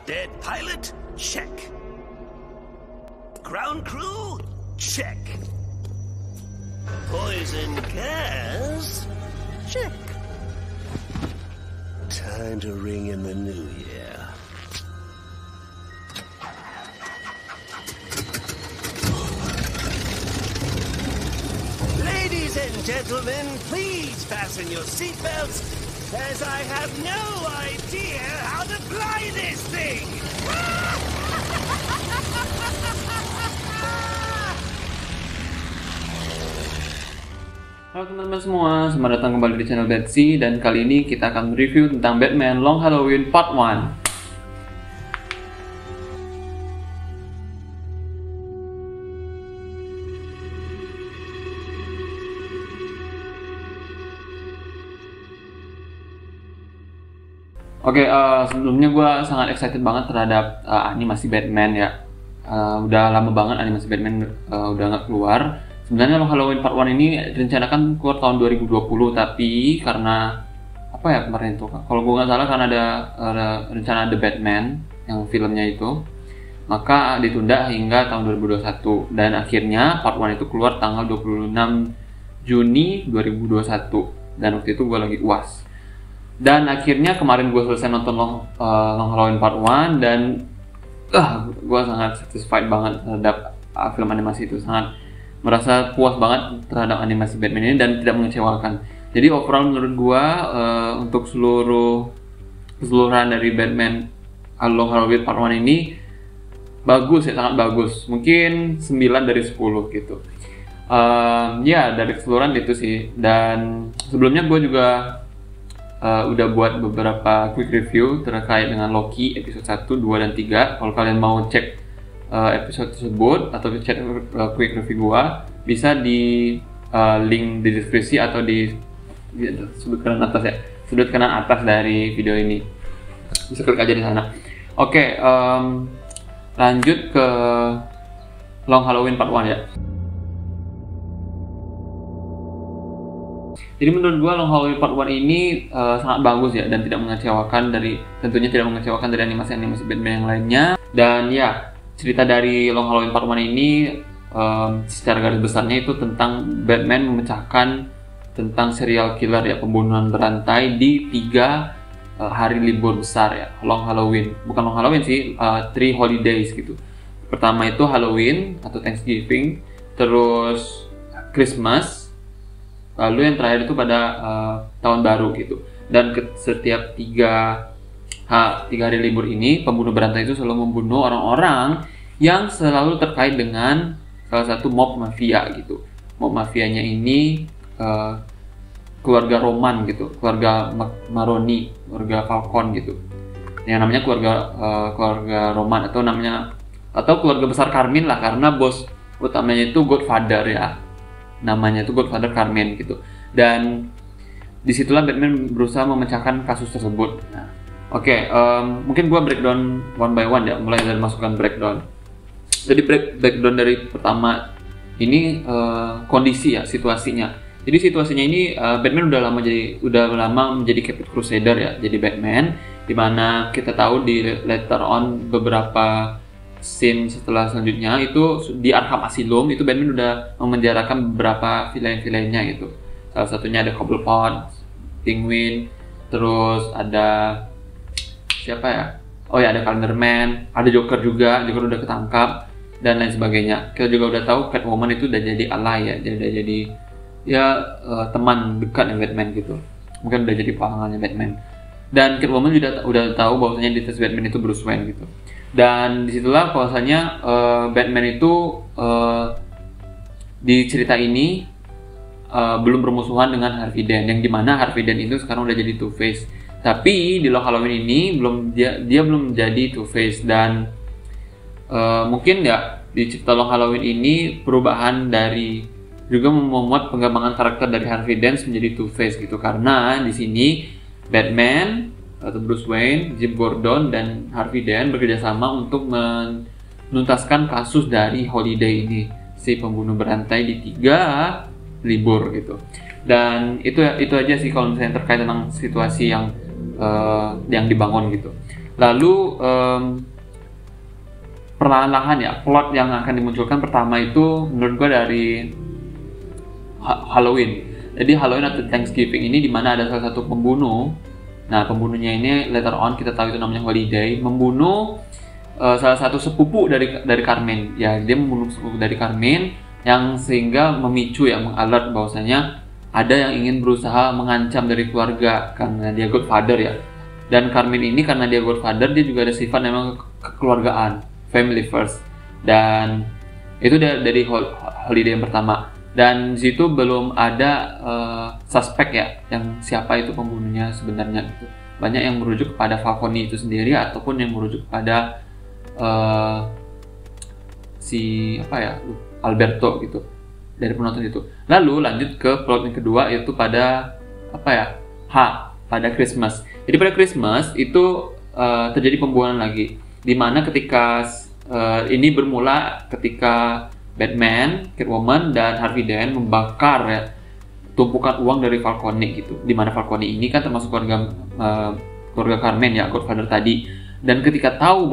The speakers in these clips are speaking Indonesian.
Dead pilot? Check. Ground crew? Check. Poison gas? Check. Time to ring in the new year. Ladies and gentlemen, please fasten your seatbelts, as I have no idea how to fly this thing! Halo teman-teman semua, selamat datang kembali di channel Betsy. Dan kali ini kita akan review tentang Batman Long Halloween Part 1. Oke, sebelumnya gue sangat excited banget terhadap animasi Batman ya. Udah lama banget animasi Batman udah nggak keluar. Sebenarnya Long Halloween Part 1 ini direncanakan keluar tahun 2020, tapi karena apa ya kemarin itu, kalau gue nggak salah karena ada rencana The Batman yang filmnya itu, maka ditunda hingga tahun 2021. Dan akhirnya Part 1 itu keluar tanggal 26 Juni 2021, dan waktu itu gue lagi UAS. Dan akhirnya kemarin gue selesai nonton Long Halloween Part 1 dan gue sangat satisfied banget terhadap film animasi itu, sangat merasa puas banget terhadap animasi Batman ini dan tidak mengecewakan. Jadi overall menurut gue untuk keseluruhan dari Batman Long Halloween Part 1 ini bagus ya, sangat bagus. Mungkin 9 dari 10 gitu. Ya dari keseluruhan itu sih. Dan sebelumnya gue juga udah buat beberapa quick review terkait dengan Loki episode 1, 2, dan 3. Kalau kalian mau cek episode tersebut atau cek quick review gua, bisa di link di deskripsi atau di sudut kanan atas ya, sudut kanan atas dari video ini, bisa klik aja di sana. Oke, lanjut ke Long Halloween Part 1 ya. Jadi menurut gua Long Halloween Part 1 ini sangat bagus ya, dan tentunya tidak mengecewakan dari animasi-animasi Batman yang lainnya. Dan ya, cerita dari Long Halloween Part 1 ini secara garis besarnya itu tentang Batman memecahkan tentang serial killer ya, pembunuhan berantai di 3 hari libur besar ya, Long Halloween. Bukan Long Halloween sih, 3 holidays gitu. Pertama itu Halloween atau Thanksgiving, terus Christmas, lalu yang terakhir itu pada tahun baru gitu. Dan setiap 3 hari libur ini, pembunuh berantai itu selalu membunuh orang-orang yang selalu terkait dengan salah satu mob mafia gitu. Mob mafianya ini keluarga Roman gitu, keluarga Maroni, keluarga Falcon gitu. Yang namanya keluarga Roman atau keluarga besar Carmine lah, karena bos utamanya itu Godfather ya. Namanya itu Godfather Carmine gitu. Dan disitulah Batman berusaha memecahkan kasus tersebut. Nah, Oke, mungkin gue breakdown one by one ya, mulai dari masukan breakdown. Jadi breakdown dari pertama ini kondisi ya, situasinya. Jadi situasinya ini Batman udah lama menjadi Caped Crusader ya, jadi Batman, dimana kita tahu di later on beberapa scene selanjutnya itu di Arkham Asylum itu Batman udah memenjarakan beberapa villain-villainnya gitu. Salah satunya ada Cobblepot, Penguin, terus ada siapa ya? Oh ya, ada Calendar Man, ada Joker juga, Joker udah ketangkap dan lain sebagainya. Kita juga udah tahu Catwoman itu udah jadi ally ya, jadi teman dekat dengan Batman gitu. Mungkin udah jadi pasangannya Batman. Dan Catwoman juga udah tahu bahwasanya identitas Batman itu Bruce Wayne gitu. Dan disitulah bahwasanya Batman itu di cerita ini belum bermusuhan dengan Harvey Dent, yang dimana Harvey Dent itu sekarang udah jadi Two-Face. Tapi di Long Halloween ini dia belum menjadi Two-Face. Dan mungkin ya di cerita Long Halloween ini perubahan dari juga memuat pengembangan karakter dari Harvey Dent menjadi Two-Face gitu, karena di sini Batman atau Bruce Wayne, Jim Gordon, dan Harvey Dent bekerjasama untuk menuntaskan kasus dari Holiday ini, si pembunuh berantai di 3 libur gitu. Dan itu aja sih kalau misalnya terkait tentang situasi yang yang dibangun gitu. Lalu perlahan-lahan ya plot yang akan dimunculkan pertama itu menurut gue dari Halloween. Jadi Halloween atau Thanksgiving ini dimana ada salah satu pembunuh. Nah pembunuhnya ini later on kita tahu itu namanya Holiday, membunuh salah satu sepupu dari Carmen. Ya dia membunuh sepupu dari Carmen yang sehingga memicu ya mengalert bahwasanya ada yang ingin berusaha mengancam dari keluarga karena dia Godfather ya. Dan Carmen ini karena dia Godfather dia juga ada sifat memang kekeluargaan, family first. Dan itu dari Holiday yang pertama. Dan di situ belum ada suspek ya, yang siapa itu pembunuhnya sebenarnya gitu. Banyak yang merujuk kepada Falcone itu sendiri ataupun yang merujuk kepada Alberto gitu dari penonton itu. Lalu lanjut ke plot yang kedua yaitu pada pada Christmas. Jadi pada Christmas itu terjadi pembunuhan lagi. Dimana ketika ini bermula ketika Batman, Catwoman, dan Harvey Dent membakar ya tumpukan uang dari Falcone gitu. Dimana Falcone ini kan termasuk keluarga Carmen ya, Godfather tadi. Dan ketika tahu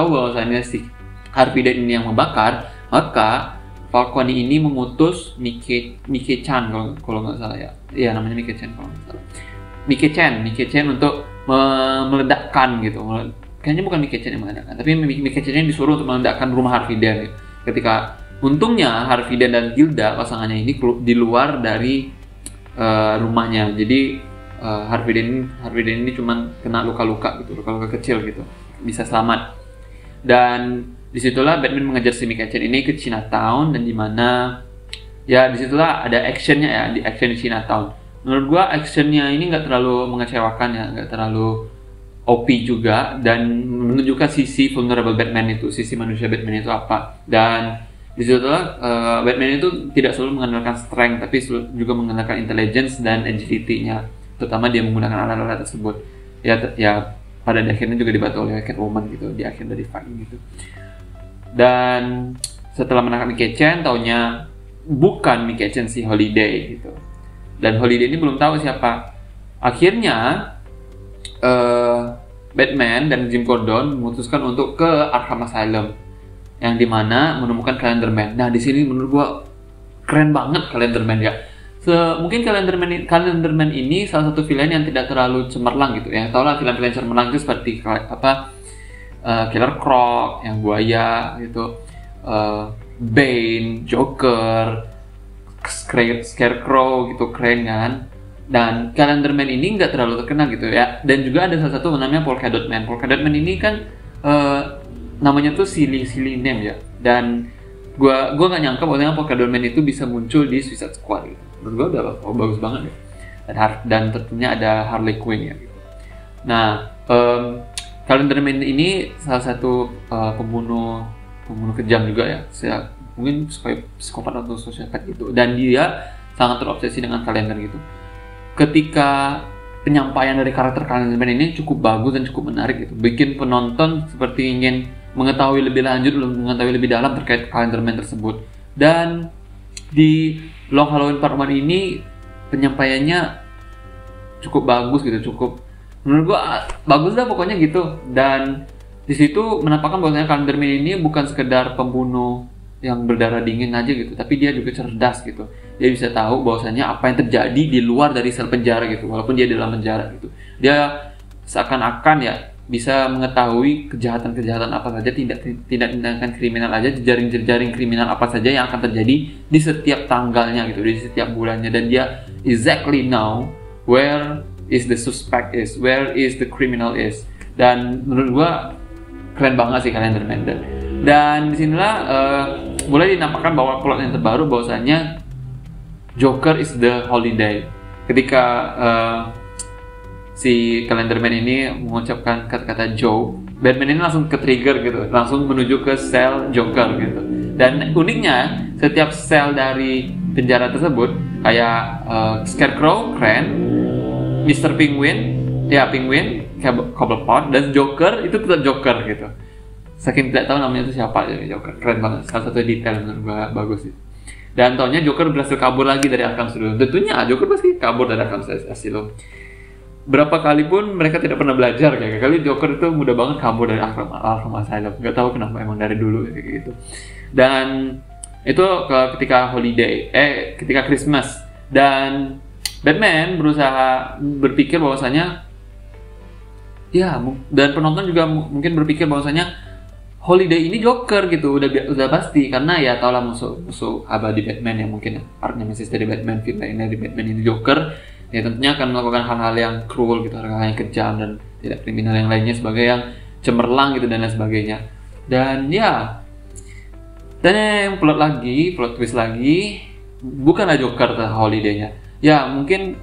bahwasanya si Harvey Dent ini yang membakar, maka Falcone ini mengutus Mickey Chan kalau nggak salah ya. Iya namanya Mickey Chan kalau nggak salah. Mickey Chan untuk meledakkan gitu. Kayaknya bukan Mickey Chan yang meledakkan, tapi Mickey Chan yang disuruh untuk meledakkan rumah Harvey Dent. Ketika untungnya Harvey Dent dan Gilda pasangannya ini di luar dari rumahnya. Jadi Harvey Dent ini cuma kena luka-luka kecil gitu, bisa selamat. Dan disitulah Batman mengejar si Mickey Chan ini ke Chinatown dan dimana ya disitulah ada actionnya ya, di action di Chinatown. Menurut gua actionnya ini nggak terlalu mengecewakan ya, nggak terlalu OP juga, dan menunjukkan sisi vulnerable Batman itu, sisi manusia Batman itu apa. Dan disitulah Batman itu tidak selalu mengandalkan strength, tapi juga mengandalkan intelligence dan agility-nya, terutama dia menggunakan alat-alat tersebut. Ya pada akhirnya juga dibantu oleh Catwoman gitu di akhir dari fight gitu. Dan setelah menangkap Mickey Chan, taunya bukan Mickey Chan, si Holiday gitu. Dan Holiday ini belum tahu siapa. Akhirnya Batman dan Jim Gordon memutuskan untuk ke Arkham Asylum, yang dimana menemukan Calendarman. Nah di sini menurut gua keren banget Calendarman ya. Mungkin Calendarman ini salah satu villain yang tidak terlalu cemerlang gitu ya. Tau lah villain cemerlang itu seperti Killer Croc, yang buaya gitu, Bane, Joker, Scarecrow gitu, keren kan. Dan Calendarman ini nggak terlalu terkenal gitu ya. Dan juga ada salah satu namanya Polka Dot Man. Polka Dot Man ini kan namanya tuh silly name ya. Dan gua nggak nyangka bahwa Polka Dot Man itu bisa muncul di Suicide Squad gitu. Menurut gua udah bagus banget ya. Dan tentunya ada Harley Quinn ya gitu. Nah Calendarman ini salah satu pembunuh kejam juga ya. Mungkin psikopat atau sosiopat gitu. Dan dia sangat terobsesi dengan kalender gitu. Ketika penyampaian dari karakter Calendarman ini cukup bagus dan cukup menarik gitu, bikin penonton seperti ingin mengetahui lebih lanjut, mengetahui lebih dalam terkait Calendarman tersebut. Dan di Long Halloween Part 1 ini penyampaiannya cukup bagus gitu, menurut gua bagus lah pokoknya gitu. Dan di situ menampakkan bahwasanya Calendarman ini bukan sekedar pembunuh yang berdarah dingin aja gitu, tapi dia juga cerdas gitu. Dia bisa tahu bahwasanya apa yang terjadi di luar dari sel penjara gitu, walaupun dia di dalam penjara gitu. Dia seakan-akan ya bisa mengetahui kejahatan-kejahatan apa saja, tindakan kriminal aja, jejaring kriminal apa saja yang akan terjadi di setiap tanggalnya gitu, di setiap bulannya. Dan dia exactly know where is the suspect is, where is the criminal is. Dan menurut gua keren banget sih Calendarman. Dan disinilah mulai dinampakkan bahwa plot yang terbaru bahwasanya Joker is the Holiday. Ketika si Calendarman ini mengucapkan kata-kata Joe, Batman ini langsung ke-trigger gitu, langsung menuju ke sel Joker gitu. Dan uniknya setiap sel dari penjara tersebut kayak Scarecrow keren, Mr. Penguin, Cobblepot, dan Joker itu tetap Joker gitu. Saking tidak tahu namanya itu siapa jadi Joker, keren banget. Salah satu detail menurut gue bagus itu. Dan taunya Joker berhasil kabur lagi dari Arkham Asylum. Tentunya Joker pasti kabur dari Arkham Asylum. berapa kali pun mereka tidak pernah belajar kayak kali Joker itu mudah banget kabur dari Arkham Asylum. Gak tahu kenapa, emang dari dulu kayak gitu. Dan itu ketika ketika Christmas, dan Batman berusaha berpikir bahwasanya dan penonton juga mungkin berpikir bahwasanya Holiday ini Joker gitu, udah pasti, karena ya tau lah musuh abadi Batman yang mungkin arch nemesis dari Batman, villain dari Batman ini Joker, ya tentunya akan melakukan hal-hal yang cruel gitu, hal-hal yang kejam dan tidak kriminal yang lainnya sebagai yang cemerlang gitu dan lain sebagainya. Dan yang plot twist lagi, bukanlah Joker Holiday-nya. Ya mungkin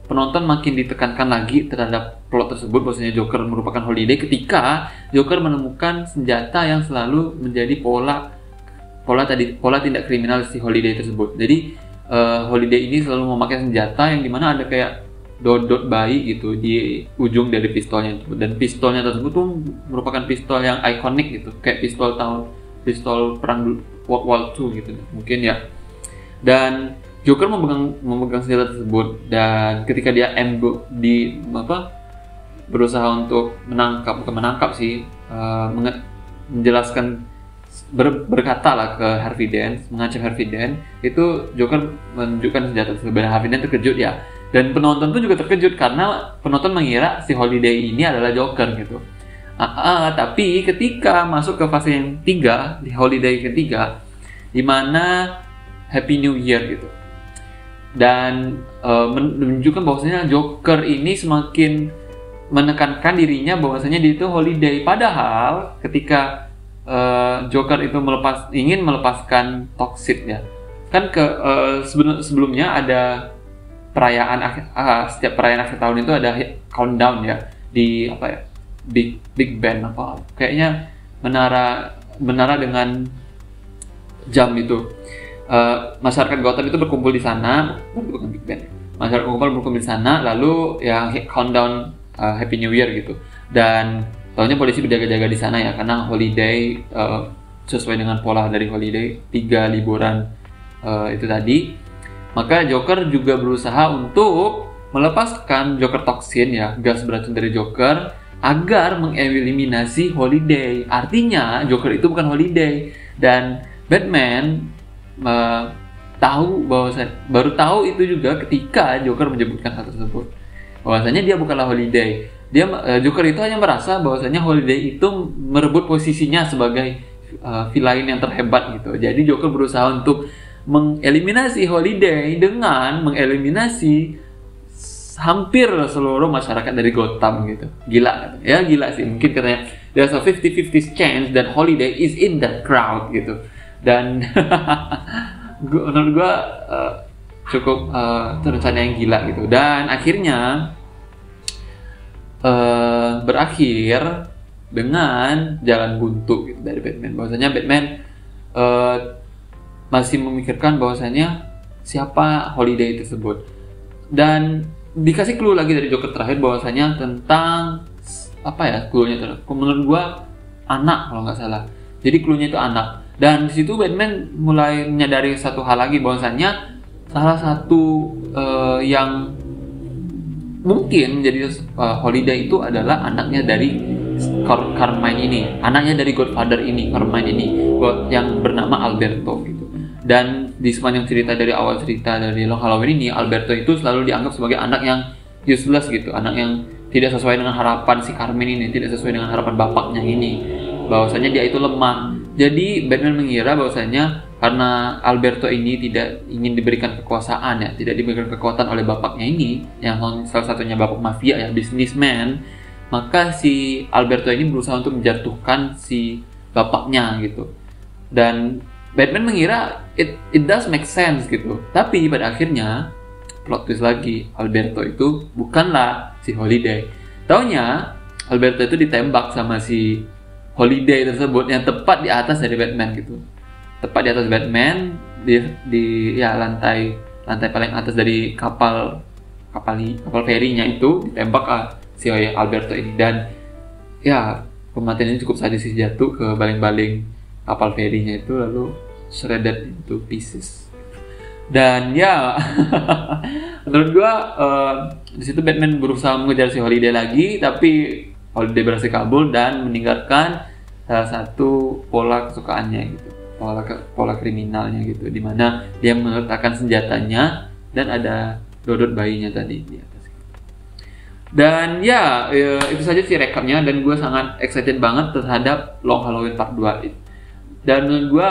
penonton makin ditekankan lagi terhadap plot tersebut bahwasanya Joker merupakan Holiday ketika Joker menemukan senjata yang selalu menjadi pola tindak kriminal si Holiday tersebut. Jadi Holiday ini selalu memakai senjata yang dimana ada kayak dot bayi gitu di ujung dari pistolnya itu, dan pistolnya tersebut tuh merupakan pistol yang ikonik gitu, kayak pistol perang World War II gitu mungkin ya. Dan Joker memegang senjata tersebut, dan ketika dia berusaha untuk menjelaskan berkata lah ke Harvey Dent, mengancam Harvey Dent, itu Joker menunjukkan senjata tersebut, dan Harvey Dent terkejut ya. Dan penonton pun juga terkejut karena penonton mengira si Holiday ini adalah Joker gitu. Tapi ketika masuk ke fase yang 3, di Holiday ketiga, di mana Happy New Year gitu, dan menunjukkan bahwasanya Joker ini semakin menekankan dirinya bahwasanya dia itu Holiday. Padahal ketika Joker itu ingin melepaskan Toxic ya, kan sebelumnya ada perayaan setiap perayaan akhir tahun itu ada countdown ya di Big Ben kayaknya menara dengan jam itu. Masyarakat Gotham itu berkumpul di sana, bukan Big Ben. Masyarakat Gotham berkumpul di sana, lalu ya countdown Happy New Year gitu. Dan tahunya polisi berjaga-jaga di sana ya, karena Holiday sesuai dengan pola dari Holiday 3 liburan itu tadi. Maka Joker juga berusaha untuk melepaskan Joker Toxin ya, gas beracun dari Joker, agar mengeliminasi Holiday. Artinya Joker itu bukan Holiday, dan Batman baru tahu itu juga ketika Joker menyebutkan hal tersebut, bahwasanya dia bukanlah Holiday. Joker itu hanya merasa bahwasanya Holiday itu merebut posisinya sebagai villain yang terhebat gitu. Jadi Joker berusaha untuk mengeliminasi Holiday dengan mengeliminasi hampir seluruh masyarakat dari Gotham gitu. Gila sih, mungkin katanya there's a 50-50 chance that Holiday is in that crowd gitu. Dan menurut gue cukup rencana yang gila gitu. Dan akhirnya berakhir dengan jalan buntu gitu dari Batman. Bahwasanya Batman masih memikirkan bahwasanya siapa Holiday tersebut, dan dikasih clue lagi dari Joker terakhir bahwasanya tentang cluenya itu menurut gue anak kalau nggak salah. Jadi cluenya itu anak. Dan di situ Batman mulai menyadari satu hal lagi, bahwasanya salah satu yang mungkin jadi Holiday itu adalah anaknya dari Carmine ini, anaknya dari Godfather ini, Carmine ini, yang bernama Alberto gitu. Dan di sepanjang cerita, dari awal cerita dari Long Halloween ini, Alberto itu selalu dianggap sebagai anak yang useless gitu, anak yang tidak sesuai dengan harapan si Carmine ini, tidak sesuai dengan harapan bapaknya ini, bahwasanya dia itu lemah. Jadi Batman mengira bahwasanya karena Alberto ini tidak ingin diberikan kekuasaan ya, tidak diberikan kekuatan oleh bapaknya ini, yang salah satunya bapak mafia ya, businessman, maka si Alberto ini berusaha untuk menjatuhkan si bapaknya gitu. Dan Batman mengira it does make sense gitu. Tapi pada akhirnya plot twist lagi, Alberto itu bukanlah si Holiday. Taunya Alberto itu ditembak sama si Holiday tersebut yang tepat di atas dari Batman gitu. Tepat di atas Batman di lantai paling atas dari kapal ferinya itu ditembak si Alberto ini. Dan ya kematiannya cukup sadis sih, jatuh ke baling-baling kapal ferinya itu, lalu shredded into pieces. Dan ya menurut gua di situ Batman berusaha mengejar si Holiday lagi, tapi Holiday berhasil kabur dan meninggalkan salah satu pola kesukaannya gitu, pola kriminalnya gitu, dimana dia meletakkan senjatanya dan ada dodot bayinya tadi di atas. Dan ya itu saja sih recapnya, dan gue sangat excited banget terhadap Long Halloween Part 2. Dan menurut gue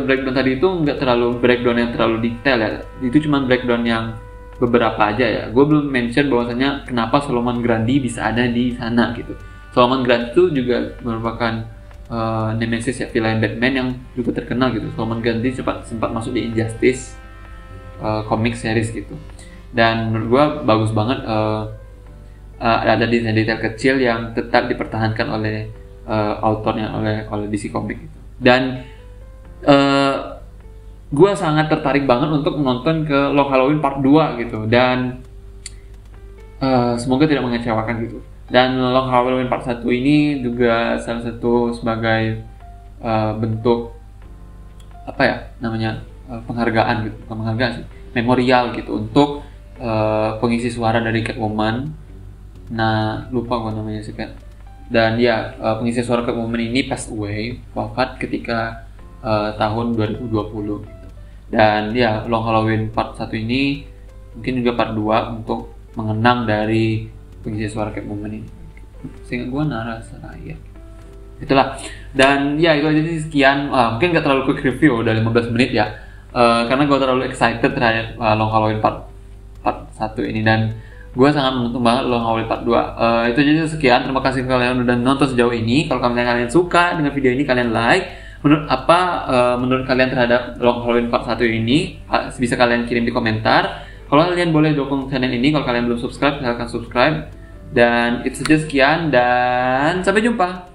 breakdown tadi itu nggak terlalu breakdown yang terlalu detail ya, itu cuma breakdown yang beberapa aja ya. Gue belum mention bahwasanya kenapa Solomon Grundy bisa ada di sana gitu. Solomon Grundy itu juga merupakan nemesis ya, villain Batman yang juga terkenal gitu. Solomon Grundy sempat masuk di Injustice comic series gitu. Dan menurut gue bagus banget, ada detail kecil yang tetap dipertahankan oleh autornya, oleh DC Comics gitu. Dan gue sangat tertarik banget untuk menonton ke Long Halloween Part 2 gitu, dan semoga tidak mengecewakan gitu. Dan Long Halloween Part 1 ini juga salah satu sebagai bentuk apa ya namanya, penghargaan gitu, bukan penghargaan sih, memorial gitu untuk pengisi suara dari Catwoman. Nah, lupa gue namanya sih kan. Dan ya, pengisi suara Catwoman ini passed away, wafat ketika tahun 2020 gitu. Dan ya, Long Halloween Part 1 ini mungkin juga Part 2 untuk mengenang dari pengisi suara Catwoman ini. Seingat gue Nara Saraya. Itulah. Dan ya, itu aja sih, sekian. Mungkin gak terlalu quick review, udah 15 menit ya. Karena gue terlalu excited terhadap Long Halloween Part 1 ini, dan gue sangat menonton banget Long Halloween Part 2. Itu aja sekian. Terima kasih kalian udah nonton sejauh ini. Kalau kalian suka dengan video ini, kalian like. Menurut kalian terhadap Long Halloween Part 1 ini, bisa kalian kirim di komentar. Kalau kalian boleh dukung channel ini, kalau kalian belum subscribe, silahkan subscribe. Dan itu saja, sekian, dan sampai jumpa.